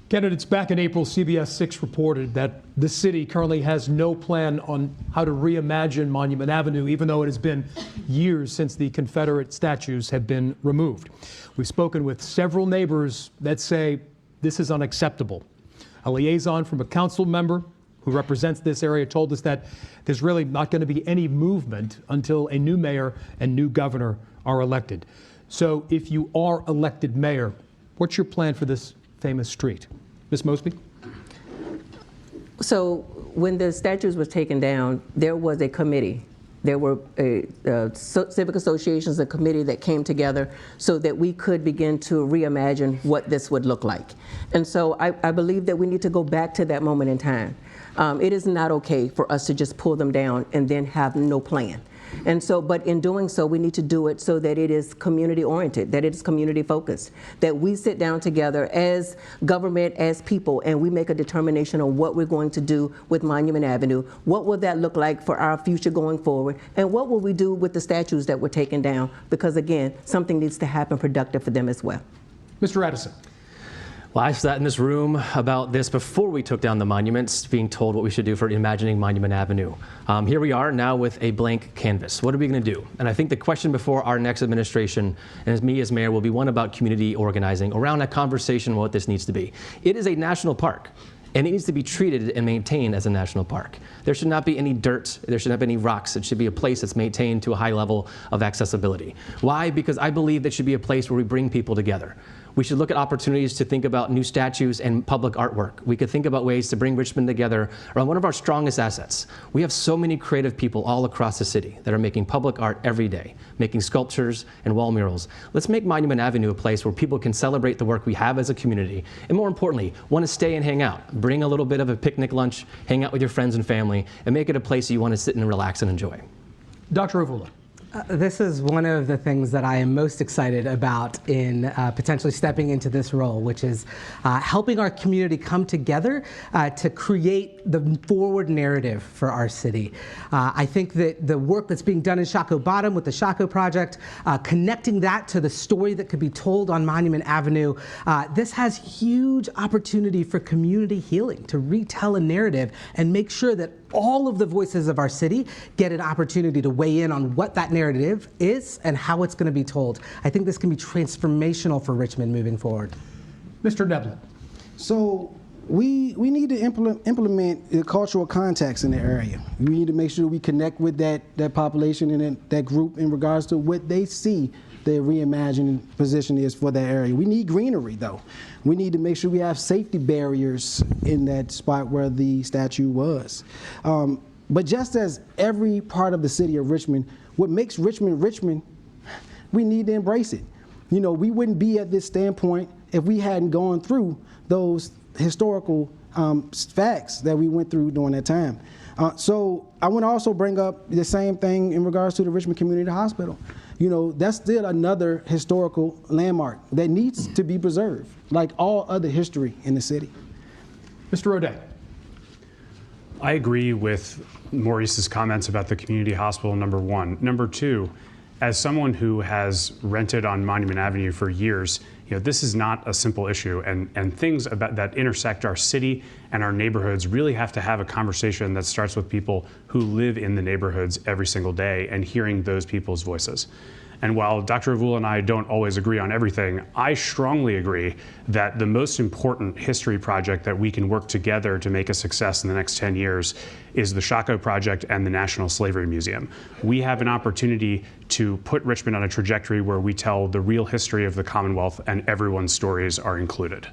Candidates, back in April, CBS 6 reported that the city currently has no plan on how to reimagine Monument Avenue, even though it has been years since the Confederate statues have been removed. We've spoken with several neighbors that say this is unacceptable. A liaison from a council member who represents this area told us that there's really not going to be any movement until a new mayor and new governor are elected. So if you are elected mayor, what's your plan for this famous street? Ms. Mosby? So when the statues were taken down, there was a committee. There were civic associations, a committee that came together so that we could begin to reimagine what this would look like. And so I believe that we need to go back to that moment in time. It is not okay for us to just pull them down and then have no plan. And so, but in doing so, we need to do it so that it is community oriented, that it is community focused, that we sit down together as government, as people, and we make a determination on what we're going to do with Monument Avenue. What will that look like for our future going forward? And what will we do with the statues that were taken down? Because again, something needs to happen productive for them as well. Mr. Addison. Well, I sat in this room about this before we took down the monuments, being told what we should do for imagining Monument Avenue. Here we are now with a blank canvas. What are we going to do? And I think the question before our next administration, and as me as mayor, will be one about community organizing around a conversation on what this needs to be. It is a national park, and it needs to be treated and maintained as a national park. There should not be any dirt, there should not be any rocks. It should be a place that's maintained to a high level of accessibility. Why? Because I believe that should be a place where we bring people together. We should look at opportunities to think about new statues and public artwork. We could think about ways to bring Richmond together around one of our strongest assets. We have so many creative people all across the city that are making public art every day, making sculptures and wall murals. Let's make Monument Avenue a place where people can celebrate the work we have as a community, and more importantly, want to stay and hang out. Bring a little bit of a picnic lunch, hang out with your friends and family, and make it a place you want to sit and relax and enjoy. Dr. Avula. This is one of the things that I am most excited about in potentially stepping into this role, which is helping our community come together to create the forward narrative for our city. I think that the work that's being done in Shockoe Bottom with the Shockoe Project, connecting that to the story that could be told on Monument Avenue, this has huge opportunity for community healing, to retell a narrative and make sure that all of the voices of our city get an opportunity to weigh in on what that narrative is and how it's going to be told. I think this can be transformational for Richmond moving forward. Mr. Neblin. So we need to implement the cultural context in the area. We need to make sure we connect with that population and that group in regards to what they see their reimagined position is for that area. We need greenery, though. We need to make sure we have safety barriers in that spot where the statue was. But just as every part of the city of Richmond, what makes Richmond Richmond, we need to embrace it. You know, we wouldn't be at this standpoint if we hadn't gone through those historical facts that we went through during that time. So I want to also bring up the same thing in regards to the Richmond Community Hospital. You know, that's still another historical landmark that needs to be preserved, like all other history in the city. Mr. O'Day. I agree with Maurice's comments about the community hospital, number one. Number two, as someone who has rented on Monument Avenue for years, you know, this is not a simple issue, and things about that intersect our city and our neighborhoods really have to have a conversation that starts with people who live in the neighborhoods every single day and hearing those people's voices. And while Dr. Avula and I don't always agree on everything, I strongly agree that the most important history project that we can work together to make a success in the next 10 years is the Shockoe Project and the National Slavery Museum. We have an opportunity to put Richmond on a trajectory where we tell the real history of the Commonwealth and everyone's stories are included.